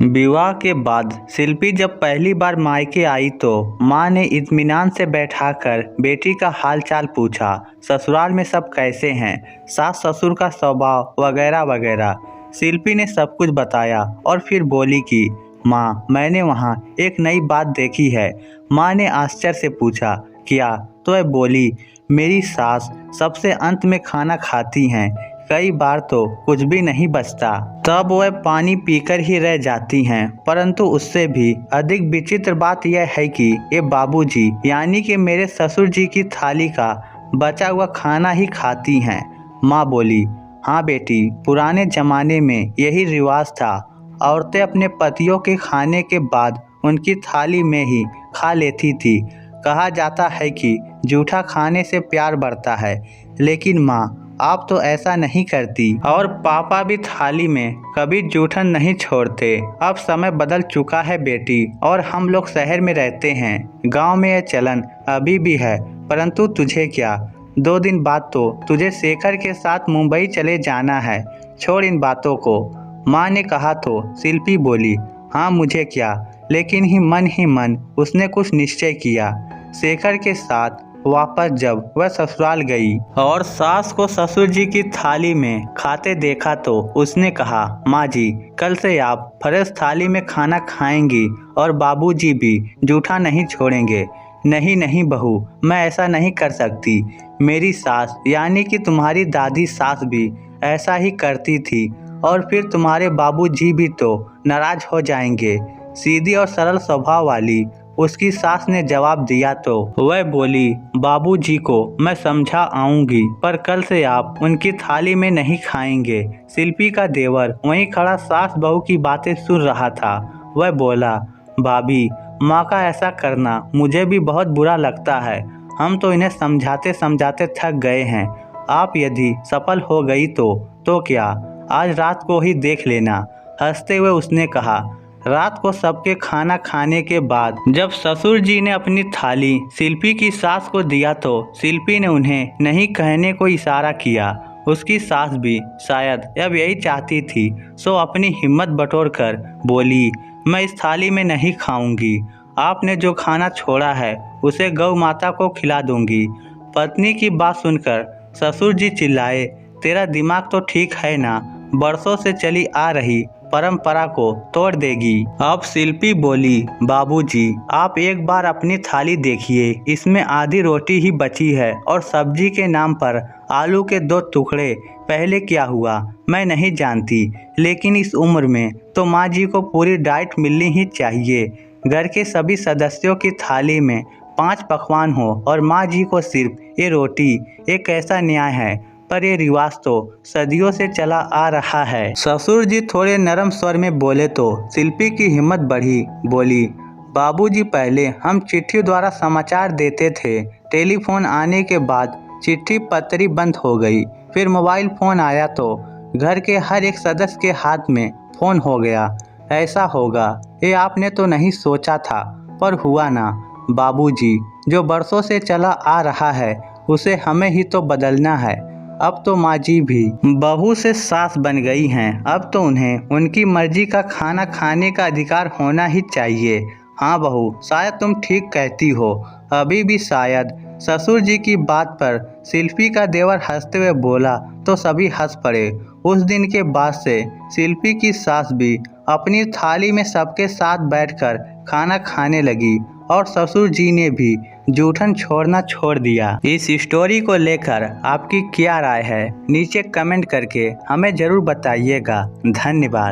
विवाह के बाद शिल्पी जब पहली बार मायके आई तो माँ ने इत्मीनान से बैठाकर बेटी का हालचाल पूछा। ससुराल में सब कैसे हैं, सास ससुर का स्वभाव वगैरह वगैरह। शिल्पी ने सब कुछ बताया और फिर बोली कि माँ, मैंने वहाँ एक नई बात देखी है। माँ ने आश्चर्य से पूछा, क्या? तो वह बोली, मेरी सास सबसे अंत में खाना खाती हैं। कई बार तो कुछ भी नहीं बचता, तब वह पानी पीकर ही रह जाती हैं। परंतु उससे भी अधिक विचित्र बात यह है कि ये बाबूजी यानी कि मेरे ससुर जी की थाली का बचा हुआ खाना ही खाती हैं। माँ बोली, हाँ बेटी, पुराने जमाने में यही रिवाज था। औरतें अपने पतियों के खाने के बाद उनकी थाली में ही खा लेती थी। कहा जाता है कि जूठा खाने से प्यार बढ़ता है, लेकिन माँ, आप तो ऐसा नहीं करती और पापा भी थाली में कभी जूठन नहीं छोड़ते। अब समय बदल चुका है बेटी, और हम लोग शहर में रहते हैं। गांव में यह चलन अभी भी है, परंतु तुझे क्या, 2 दिन बाद तो तुझे शेखर के साथ मुंबई चले जाना है। छोड़ इन बातों को। माँ ने कहा तो शिल्पी बोली, हाँ मुझे क्या, लेकिन ही मन उसने कुछ निश्चय किया। शेखर के साथ वापस जब वह ससुराल गई और सास को ससुर जी की थाली में खाते देखा तो उसने कहा, माँ जी, कल से आप फ्रेश थाली में खाना खाएंगी और बाबूजी भी जूठा नहीं छोड़ेंगे। नहीं नहीं बहू, मैं ऐसा नहीं कर सकती। मेरी सास यानी कि तुम्हारी दादी सास भी ऐसा ही करती थी, और फिर तुम्हारे बाबूजी भी तो नाराज हो जाएंगे। सीधी और सरल स्वभाव वाली उसकी सास ने जवाब दिया तो वह बोली, बाबूजी को मैं समझा आऊंगी, पर कल से आप उनकी थाली में नहीं खाएंगे। शिल्पी का देवर वहीं खड़ा सास बहू की बातें सुन रहा था। वह बोला, भाभी, माँ का ऐसा करना मुझे भी बहुत बुरा लगता है। हम तो इन्हें समझाते समझाते थक गए हैं। आप यदि सफल हो गई तो क्या, आज रात को ही देख लेना। हंसते हुए उसने कहा। रात को सबके खाना खाने के बाद जब ससुर जी ने अपनी थाली शिल्पी की सास को दिया तो शिल्पी ने उन्हें नहीं कहने को इशारा किया। उसकी सास भी शायद अब यही चाहती थी, सो अपनी हिम्मत बटोरकर बोली, मैं इस थाली में नहीं खाऊंगी। आपने जो खाना छोड़ा है उसे गौ माता को खिला दूंगी। पत्नी की बात सुनकर ससुर जी चिल्लाए, तेरा दिमाग तो ठीक है ना, बरसों से चली आ रही परंपरा को तोड़ देगी। अब शिल्पी बोली, बाबूजी, आप एक बार अपनी थाली देखिए, इसमें आधी रोटी ही बची है और सब्जी के नाम पर आलू के 2 टुकड़े। पहले क्या हुआ मैं नहीं जानती, लेकिन इस उम्र में तो माँ जी को पूरी डाइट मिलनी ही चाहिए। घर के सभी सदस्यों की थाली में 5 पकवान हो और माँ जी को सिर्फ ये रोटी, एक ऐसा न्याय है? पर ये रिवाज तो सदियों से चला आ रहा है। ससुर जी थोड़े नरम स्वर में बोले तो शिल्पी की हिम्मत बढ़ी। बोली, बाबूजी, पहले हम चिट्ठी द्वारा समाचार देते थे। टेलीफोन आने के बाद चिट्ठी पत्री बंद हो गई। फिर मोबाइल फ़ोन आया तो घर के हर एक सदस्य के हाथ में फ़ोन हो गया। ऐसा होगा ये आपने तो नहीं सोचा था, पर हुआ ना। बाबूजी, जो बरसों से चला आ रहा है उसे हमें ही तो बदलना है। अब तो माँ जी भी बहू से सास बन गई हैं। अब तो उन्हें उनकी मर्जी का खाना खाने का अधिकार होना ही चाहिए। हाँ बहू, शायद तुम ठीक कहती हो। अभी भी शायद। ससुर जी की बात पर शिल्पी का देवर हंसते हुए बोला तो सभी हंस पड़े। उस दिन के बाद से शिल्पी की सास भी अपनी थाली में सबके साथ बैठकर खाना खाने लगी और ससुर जी ने भी जूठन छोड़ना छोड़ दिया। इस स्टोरी को लेकर आपकी क्या राय है, नीचे कमेंट करके हमें ज़रूर बताइएगा। धन्यवाद।